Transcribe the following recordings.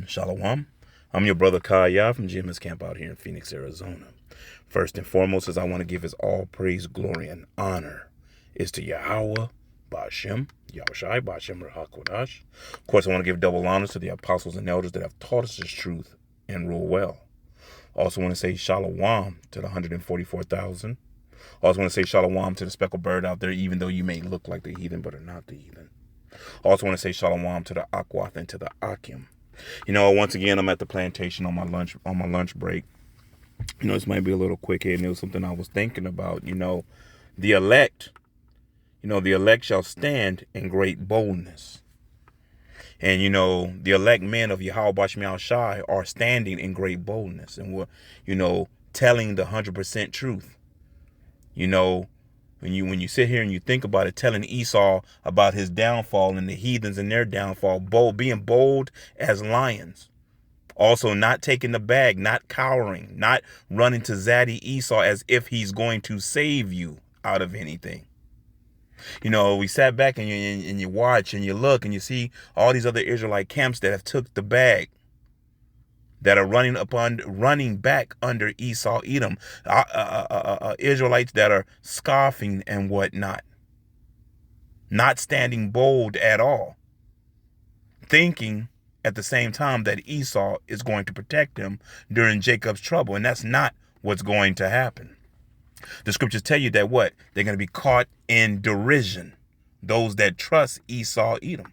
Shalom. I'm your brother Kaya from GMS Camp out here in Phoenix, Arizona. First and foremost, is I want to give his all praise, glory, and honor is to Yahweh, Ba'ashem, Yahushai, Ba'ashem, Rahakwadash. Of course, I want to give double honors to the apostles and elders that have taught us this truth and rule well. Also want to say Shalom to the 144,000. Also want to say Shalom to the speckled bird out there, even though you may look like the heathen but are not the heathen. Also want to say Shalom to the Akwath and to the Akim. Once again, I'm at the plantation on my lunch break. This might be a little quick here, and it was something I was thinking about. The elect, the elect shall stand in great boldness. And, the elect men of Yahweh Bashmiel Shai are standing in great boldness. And we're, telling the 100% truth. When you sit here and you think about it, telling Esau about his downfall and the heathens and their downfall, being bold as lions. Also not taking the bag, not cowering, not running to Zaddy Esau as if he's going to save you out of anything. We sat back and you watch and you look and you see all these other Israelite camps that have took the bag, that are running back under Esau, Edom, Israelites that are scoffing and whatnot, not standing bold at all, thinking at the same time that Esau is going to protect them during Jacob's trouble, and that's not what's going to happen. The scriptures tell you that they're going to be caught in derision, those that trust Esau, Edom.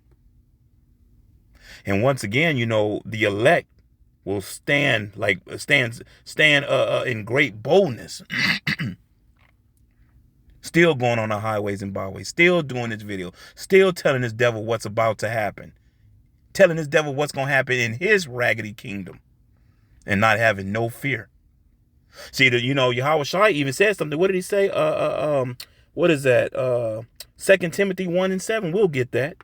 And once again, the elect will stand in great boldness, still going on the highways and byways, still doing this video, still telling this devil what's about to happen, telling this devil what's going to happen in his raggedy kingdom, and not having no fear. See, Yahweh Shai even said something. What did he say? What is that? 2 Timothy 1:7. We'll get that.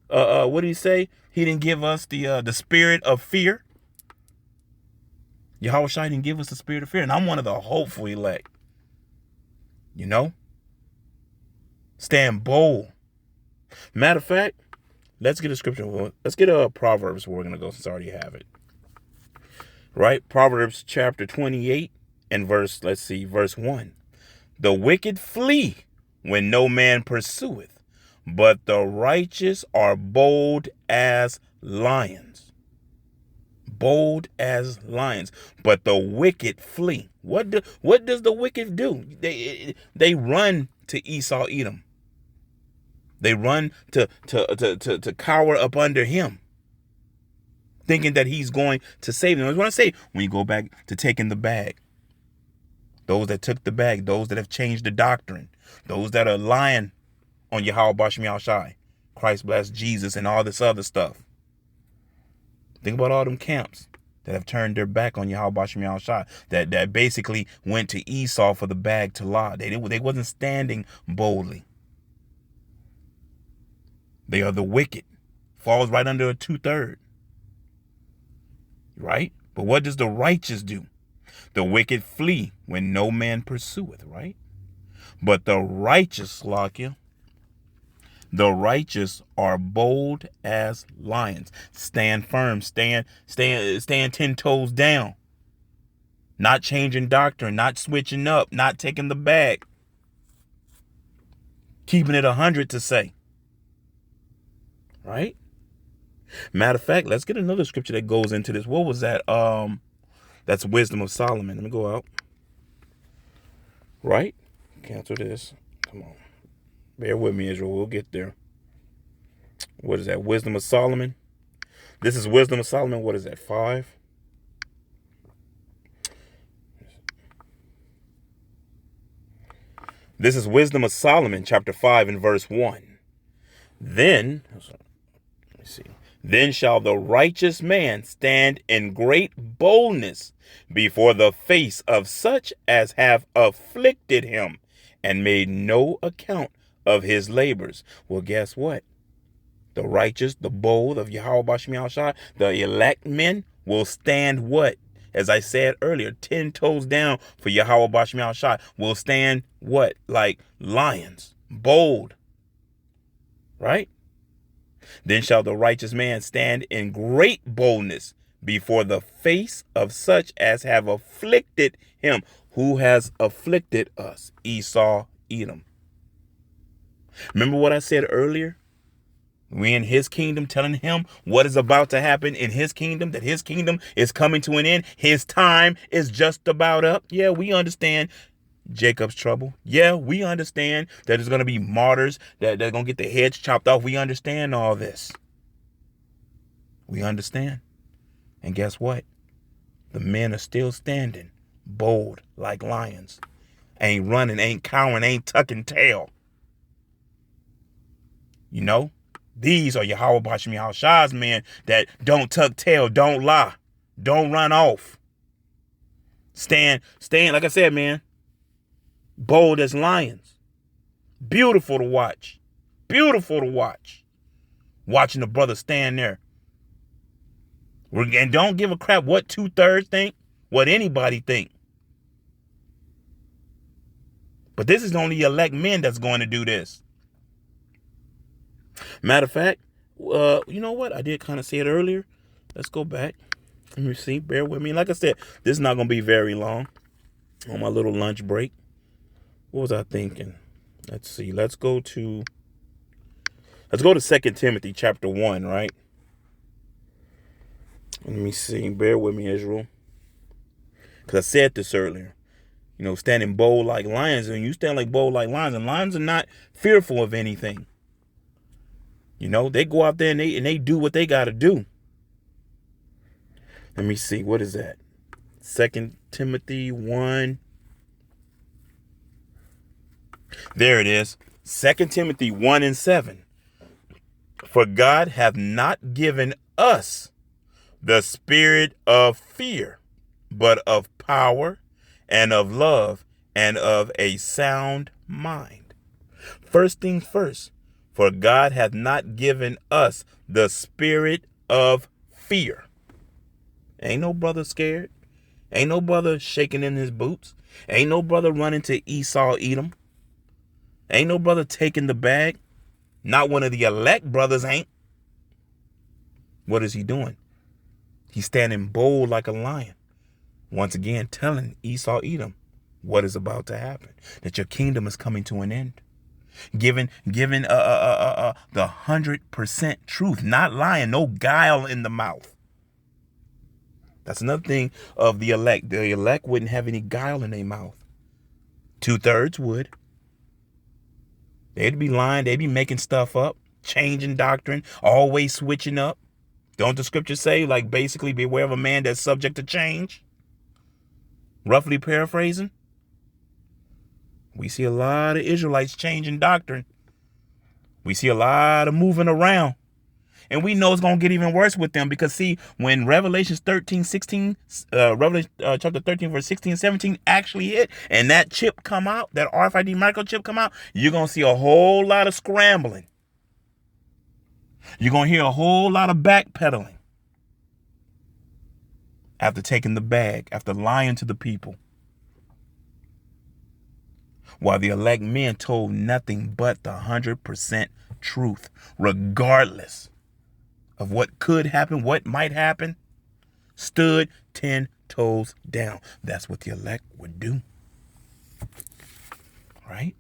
What did he say? He didn't give us the spirit of fear. Yahweh Shai didn't give us the spirit of fear. And I'm one of the hopeful elect. Stand bold. Matter of fact, let's get a scripture. Let's get a Proverbs where we're going to go, since I already have it. Right? Proverbs chapter 28 and verse 1. The wicked flee when no man pursueth, but the righteous are bold as lions. Bold as lions, but the wicked flee. What does the wicked do? They run to Esau, Edom. They run to cower up under him, thinking that he's going to save them. I want to say, when you go back to taking the bag, those that took the bag, those that have changed the doctrine, those that are lying on Yahweh Bashmiel Shai, Christ bless Jesus, and all this other stuff. Think about all them camps that have turned their back on Yahweh Bashmiel Shai, that basically went to Esau for the bag to lie. They wasn't standing boldly. They are the wicked. Falls right under a 2/3. Right? But what does the righteous do? The wicked flee when no man pursueth, right? But the righteous, Lakia, the righteous are bold as lions. Stand firm, stand 10 toes down. Not changing doctrine, not switching up, not taking the bag. Keeping it 100 to say. Right? Matter of fact, let's get another scripture that goes into this. What was that? That's Wisdom of Solomon. Let me go out. Right? Cancel this. Come on. Bear with me, Israel. We'll get there. What is that? Wisdom of Solomon. This is Wisdom of Solomon. What is that? 5. This is Wisdom of Solomon, chapter 5 and verse 1. Then, let me see. Then shall the righteous man stand in great boldness before the face of such as have afflicted him and made no account of his labors. Well, guess what? The righteous, the bold of Yahweh Bashmiel Shai, the elect men will stand what? As I said earlier, 10 toes down for Yahweh Bashmiel Shai. Will stand what? Like lions, bold. Right? Then shall the righteous man stand in great boldness before the face of such as have afflicted him. Who has afflicted us? Esau, Edom. Remember what I said earlier? We in his kingdom, telling him what is about to happen in his kingdom, that his kingdom is coming to an end. His time is just about up. Yeah, we understand Jacob's trouble. Yeah, we understand that there's going to be martyrs, that they're going to get their heads chopped off. We understand all this. We understand. And guess what? The men are still standing, bold like lions. Ain't running, ain't cowering, ain't tucking tail. You know? These are Yahweh Bashim Yahushai's men that don't tuck tail, don't lie, don't run off. Stand, like I said, man, bold as lions. Beautiful to watch. Beautiful to watch. Watching the brother stand there. And don't give a crap what 2/3 think, what anybody think. But this is only elect men that's going to do this. Matter of fact, you know what? I did kind of say it earlier. Let's go back. Let me see. Bear with me. Like I said, this is not going to be very long. On my little lunch break. What was I thinking? Let's see. Let's go to 2 Timothy chapter 1, right? Let me see. Bear with me, Israel. Because I said this earlier. You know, standing bold like lions. And you stand like bold like lions. And lions are not fearful of anything. You know, they go out there and they do what they got to do. Let me see. What is that? 2 Timothy 1. There it is. 2 Timothy 1:7. For God hath not given us the spirit of fear, but of power and of love and of a sound mind. First things first. For God hath not given us the spirit of fear. Ain't no brother scared. Ain't no brother shaking in his boots. Ain't no brother running to Esau, Edom. Ain't no brother taking the bag. Not one of the elect brothers ain't. What is he doing? He's standing bold like a lion. Once again, telling Esau, Edom what is about to happen. That your kingdom is coming to an end. Giving the 100% truth, not lying, no guile in the mouth. That's another thing of the elect. The elect wouldn't have any guile in their mouth. 2/3 would. They'd be lying. They'd be making stuff up, changing doctrine, always switching up. Don't the scriptures say, like, basically beware of a man that's subject to change? Roughly paraphrasing. We see a lot of Israelites changing doctrine. We see a lot of moving around. And we know it's going to get even worse with them because, see, when Revelation chapter 13 verse 16 and 17 actually hit and that chip come out, that RFID microchip come out, you're going to see a whole lot of scrambling. You're going to hear a whole lot of backpedaling after taking the bag, after lying to the people. While the elect men told nothing but the 100% truth, regardless of what could happen, what might happen, stood 10 toes down. That's what the elect would do. Right?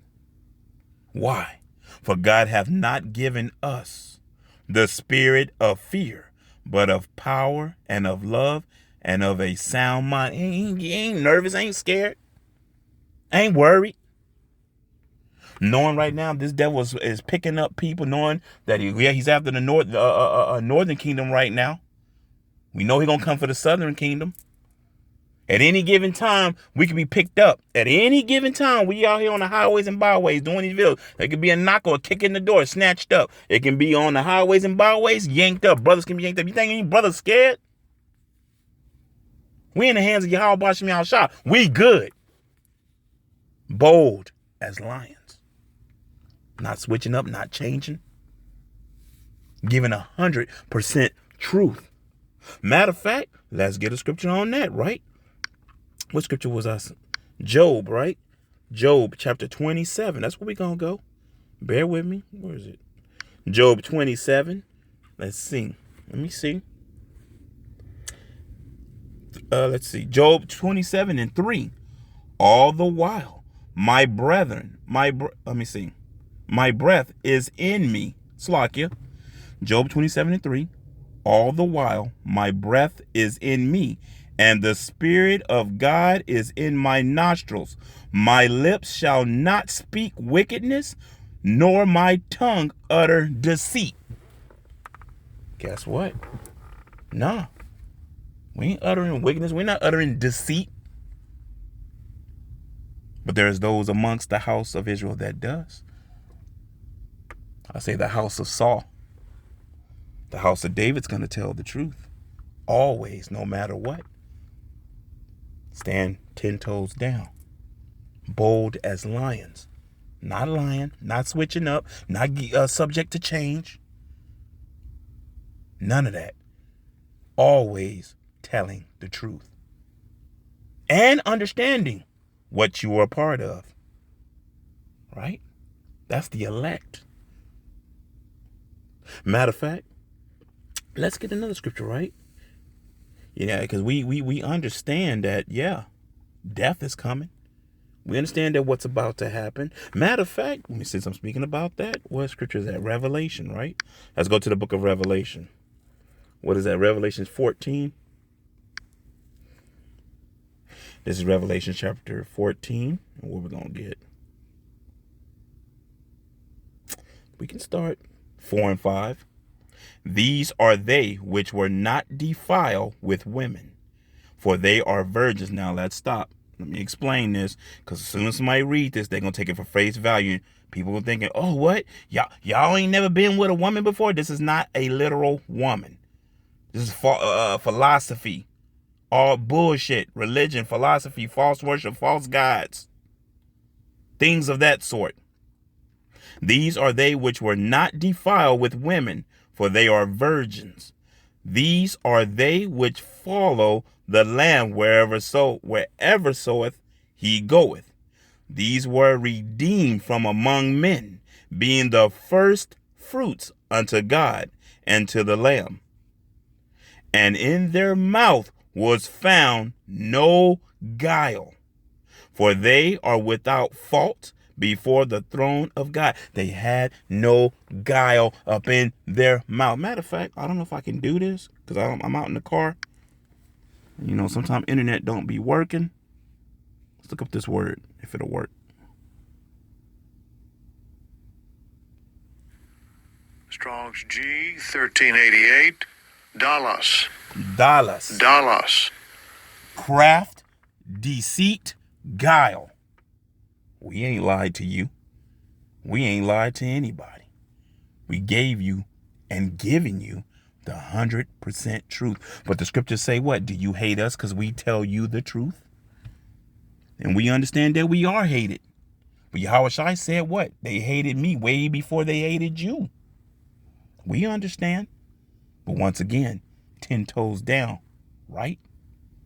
Why? For God hath not given us the spirit of fear, but of power and of love and of a sound mind. He ain't nervous, ain't scared, ain't worried. Knowing right now this devil is picking up people, knowing that he's after the northern kingdom right now. We know he's going to come for the southern kingdom. At any given time, we can be picked up. At any given time, we out here on the highways and byways doing these videos. There could be a knock or a kick in the door, snatched up. It can be on the highways and byways, yanked up. Brothers can be yanked up. You think any brother's scared? We in the hands of Yahweh Bashim Yahushua. We good. Bold as lions. Not switching up, not changing. Giving 100% truth. Matter of fact, let's get a scripture on that, right? What scripture was us? Job, right? Job chapter 27. That's where we're going to go. Bear with me. Where is it? Job 27. Let's see. Let me see. Let's see. Job 27:3. All the while, my brethren, let me see. My breath is in me. Slakia. Job 27:3. All the while, my breath is in me, and the Spirit of God is in my nostrils. My lips shall not speak wickedness, nor my tongue utter deceit. Guess what? Nah. We ain't uttering wickedness. We're not uttering deceit. But there's those amongst the house of Israel that does. I say the house of Saul. The house of David's going to tell the truth. Always, no matter what. Stand 10 toes down. Bold as lions. Not lying, not switching up, not subject to change. None of that. Always telling the truth. And understanding what you are a part of. Right? That's the elect. Matter of fact, let's get another scripture, right? Yeah, because we understand that, yeah, death is coming. We understand that what's about to happen. Matter of fact, let me since I'm speaking about that, what scripture is that? Revelation, right? Let's go to the book of Revelation. What is that? Revelation 14. This is Revelation chapter 14. And what we're going to get. We can start 4 and 5. These are they which were not defiled with women, for they are virgins. Now let's stop. Let me explain this, because as soon as somebody read this, they're going to take it for face value. People are thinking, oh, what? Y'all ain't never been with a woman before? This is not a literal woman. This is philosophy. All bullshit. Religion, philosophy, false worship, false gods. Things of that sort. These are they which were not defiled with women, for they are virgins. These are they which follow the Lamb wherever soeth he goeth. These were redeemed from among men, being the first fruits unto God and to the Lamb. And in their mouth was found no guile, for they are without fault before the throne of God. They had no guile up in their mouth. Matter of fact, I don't know if I can do this because I'm out in the car. You know, sometimes internet don't be working. Let's look up this word, if it'll work. Strong's G 1388. Dallas. Craft, deceit, guile. We ain't lied to you. We ain't lied to anybody. We gave you and given you the 100% truth. But the scriptures say what? Do you hate us because we tell you the truth? And we understand that we are hated. But Yahushua said what? They hated me way before they hated you. We understand. But once again, 10 toes down, right?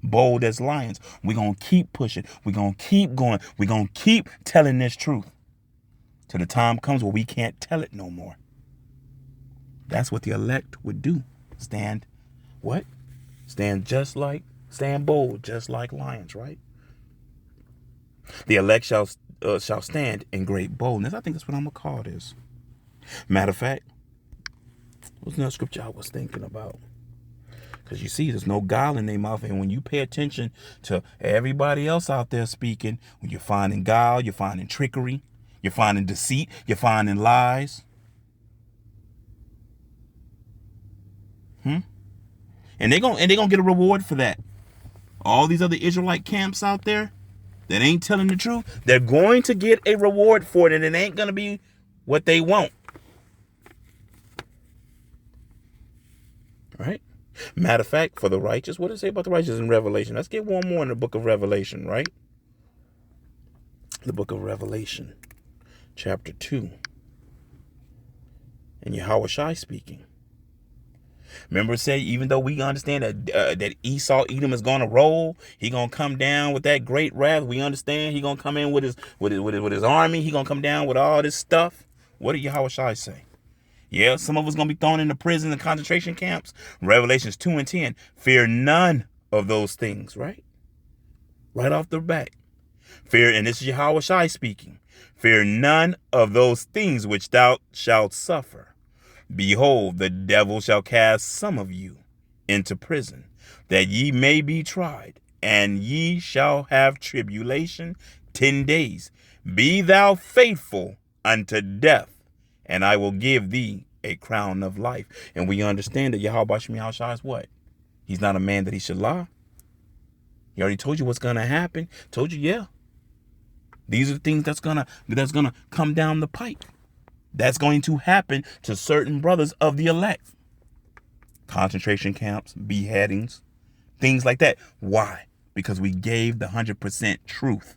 Bold as lions. We're going to keep pushing. We're going to keep going. We're going to keep telling this truth till the time comes where we can't tell it no more. That's what the elect would do. Stand what? Stand bold, just like lions, right? The elect shall stand in great boldness. I think that's what I'm going to call this. Matter of fact, what's another scripture I was thinking about? Because you see, there's no guile in their mouth. And when you pay attention to everybody else out there speaking, when you're finding guile, you're finding trickery, you're finding deceit, you're finding lies. And they're gonna get a reward for that. All these other Israelite camps out there that ain't telling the truth, they're going to get a reward for it, and it ain't gonna be what they want. Right? Matter of fact, for the righteous, what does it say about the righteous in Revelation? Let's get one more in the book of Revelation, right? The book of Revelation, chapter 2. And Yahushua speaking. Remember it said, even though we understand that Esau, Edom is going to roll, he going to come down with that great wrath. We understand he going to come in with his army. He going to come down with all this stuff. What did Yahushua say? Yeah, some of us going to be thrown into prison and concentration camps. Revelations 2 and 10. Fear none of those things, right? Right off the bat. Fear, and this is Yahweh Shai speaking. Fear none of those things which thou shalt suffer. Behold, the devil shall cast some of you into prison, that ye may be tried, and ye shall have tribulation 10 days. Be thou faithful unto death, and I will give thee a crown of life. And we understand that Yahweh Shai is what? He's not a man that he should lie. He already told you what's gonna happen. Told you, yeah. These are the things that's gonna come down the pipe. That's going to happen to certain brothers of the elect. Concentration camps, beheadings, things like that. Why? Because we gave the 100% truth.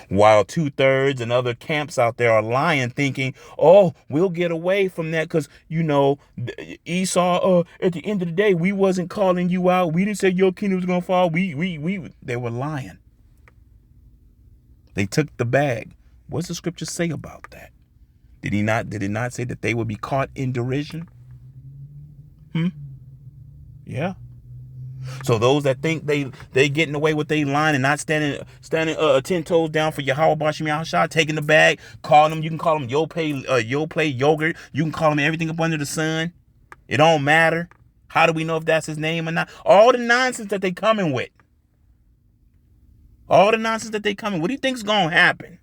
While 2/3 and other camps out there are lying, thinking, oh, we'll get away from that because, Esau, at the end of the day, we wasn't calling you out. We didn't say your kingdom was going to fall. They were lying. They took the bag. What's the scripture say about that? Did it not say that they would be caught in derision? Yeah. So those that think they getting away with they line and not standing 10 toes down for Yahweh Bashim Yahushua, taking the bag, calling them, you can call them yo play yogurt, you can call them everything up under the sun. It don't matter. How do we know if that's his name or not? All the nonsense that they coming with. All the nonsense that they coming. What do you think's gonna happen?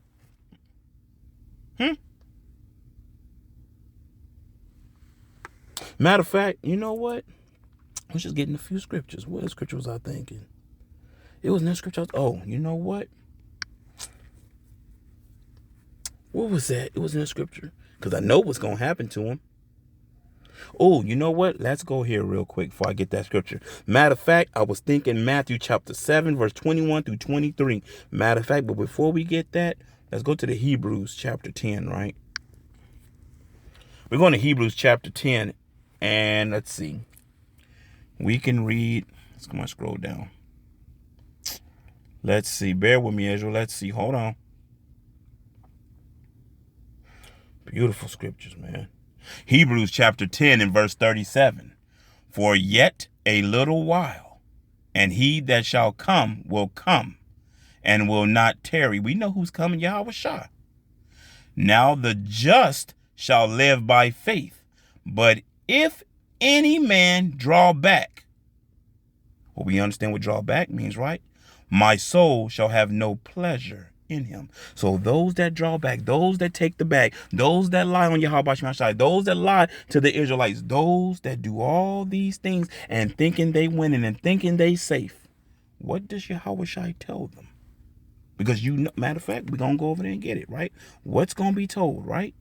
Matter of fact, you know what? I was just getting a few scriptures. What scripture was I thinking? It was in that scripture. Oh, you know what? What was that? It was in the scripture. Because I know what's going to happen to him. Oh, you know what? Let's go here real quick before I get that scripture. Matter of fact, I was thinking Matthew chapter 7, verse 21 through 23. Matter of fact, but before we get that, let's go to the Hebrews chapter 10, right? We're going to Hebrews chapter 10, and let's see. We can read. Let's come on, scroll down. Let's see. Bear with me, Ezra. Let's see. Hold on. Beautiful scriptures, man. Hebrews chapter 10 and verse 37. For yet a little while, and he that shall come will come, and will not tarry. We know who's coming, Yahweh Shah. Now the just shall live by faith. But if any man draw back, well, we understand what draw back means, right? My soul shall have no pleasure in him. So those that draw back, those that take the bag, those that lie on Yahweh Shai, those that lie to the Israelites, those that do all these things and thinking they winning and thinking they safe, what does Yahweh Shai tell them? Because matter of fact, we're going to go over there and get it, right? What's going to be told, right?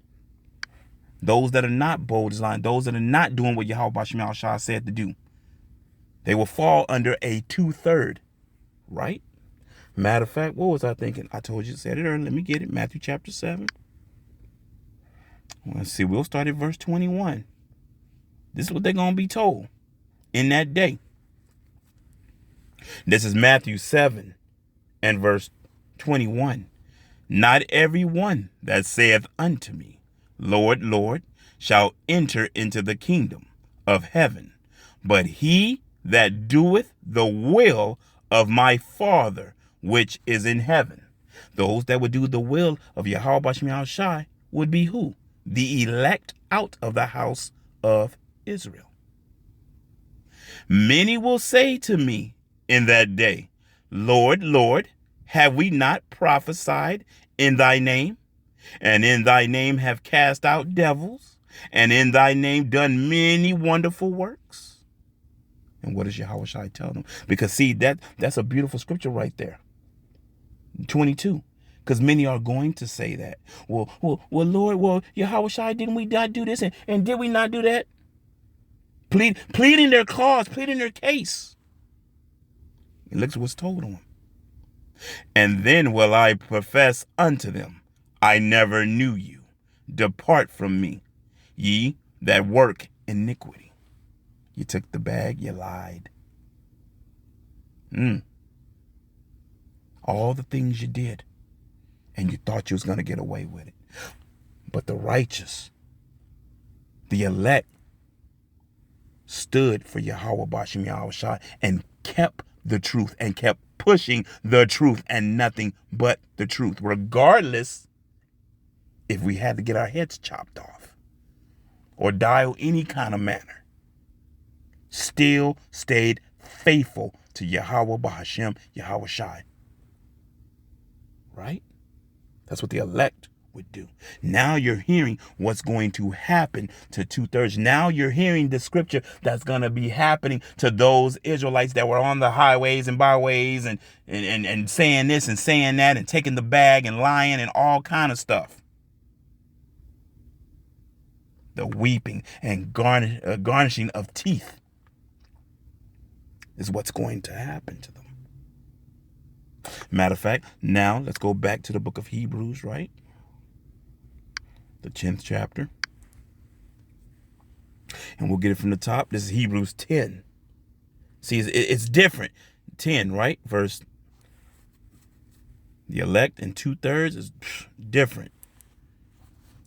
Those that are not bold as lion, those that are not doing what Yahweh Shai said to do, they will fall under a 2/3, right? Matter of fact, what was I thinking? I told you, said it earlier. Let me get it. Matthew chapter 7. Let's see. We'll start at verse 21. This is what they're going to be told in that day. This is Matthew 7 and verse 21. Not every one that saith unto me, Lord, Lord, shall enter into the kingdom of heaven, but he that doeth the will of my Father which is in heaven. Those that would do the will of Yahweh Bashim Shai would be who? The elect out of the house of Israel. Many will say to me in that day, Lord, Lord, have we not prophesied in thy name? And in thy name have cast out devils? And in thy name done many wonderful works? And what does Yahweh Shai tell them? Because see, that's a beautiful scripture right there. 22. Because many are going to say that. Well, Lord, Yahweh Shai, didn't we not do this? And did we not do that? Pleading their cause, pleading their case. And look at what's told them. And then will I profess unto them, I never knew you. Depart from me, ye that work iniquity. You took the bag, you lied. All the things you did, and you thought you was going to get away with it. But the righteous, The elect stood for Yahweh Bashem Yahweh Shai and kept the truth and kept pushing the truth and nothing but the truth, regardless if we had to get our heads chopped off or die any kind of manner. Still stayed faithful to Yahweh Bahashem Yahweh Shai. Right? That's what the elect would do. Now you're hearing what's going to happen to 2/3. Now you're hearing the scripture that's going to be happening to those Israelites that were on the highways and byways and saying this and saying that and taking the bag and lying and all kind of stuff. The weeping and garnishing of teeth is what's going to happen to them. Matter of fact, now let's go back to the book of Hebrews, right? The 10th chapter. And we'll get it from the top. This is Hebrews 10. See, it's different. 10, right? Verse, the elect and 2/3 is different.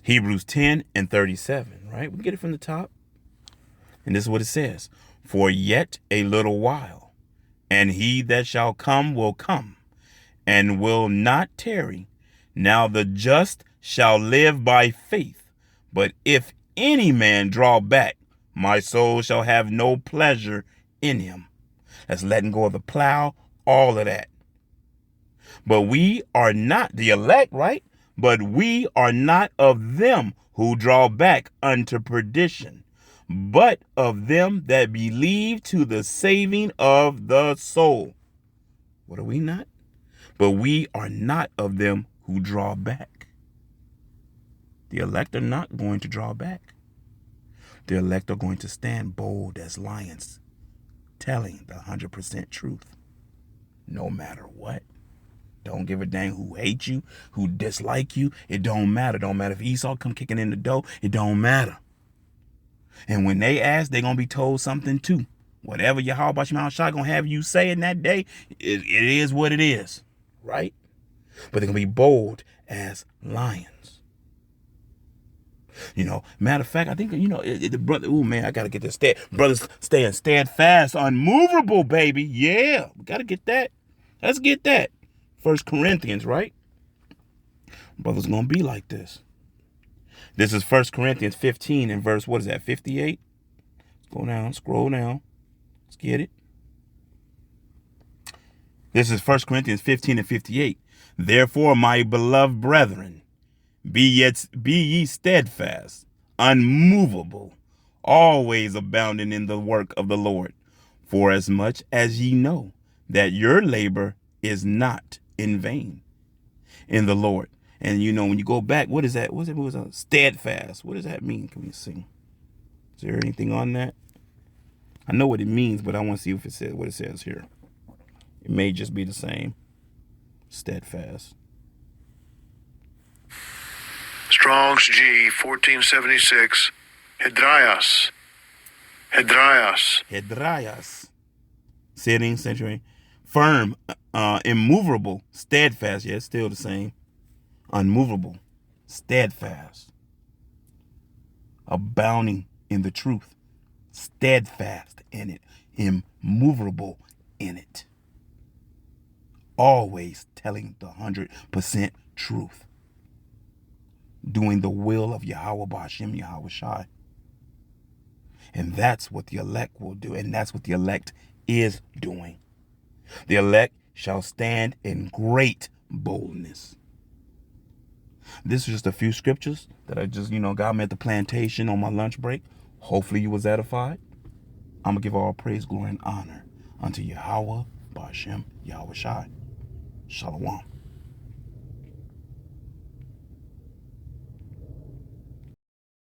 Hebrews 10 and 37, right? We get it from the top. And this is what it says. For yet a little while, and he that shall come will come, and will not tarry. Now the just shall live by faith. But if any man draw back, my soul shall have no pleasure in him. That's letting go of the plow, all of that. But we are not the elect, right? But we are not of them who draw back unto perdition, but of them that believe to the saving of the soul. What are we not? But we are not of them who draw back. The elect are not going to draw back. The elect are going to stand bold as lions, telling the 100% truth, no matter what. Don't give a dang who hates you, who dislike you. It don't matter. Don't matter if Esau come kicking in the door. It don't matter. And when they ask, they're going to be told something too. Whatever Yahweh Bashem Shai going to have you say in that day, it is what it is. Right? But they're going to be bold as lions. You know, matter of fact, I think, you know, the brother, oh man, I got to get this. Brothers staying steadfast, unmovable, baby. Yeah, we got to get that. Let's get that. 1 Corinthians, right? Brothers going to be like this. This is 1 Corinthians 15 and verse, what is that, 58? Go down, scroll down. Let's get it. This is 1 Corinthians 15 and 58. Therefore, my beloved brethren, be ye steadfast, unmovable, always abounding in the work of the Lord, for as much as ye know that your labor is not in vain in the Lord. And you know, when you go back, what is that? What was that? Steadfast. What does that mean? Can we see? Is there anything on that? I know what it means, but I want to see if it says what it says here. It may just be the same. Steadfast. Strong's G 1476. Hedraias. Sitting, century. Firm, immovable, steadfast. Yeah, it's still the same. Unmovable, steadfast. Abounding in the truth. Steadfast in it. Immovable in it. Always telling the 100% truth. Doing the will of Yahweh Bashem Yahweh Shai. And that's what the elect will do. And that's what the elect is doing. The elect shall stand in great boldness. This is just a few scriptures that I just, got me at the plantation on my lunch break. Hopefully you was edified. I'm going to give all praise, glory, and honor unto Yahweh Bashem Yahweh Shai. Shalom.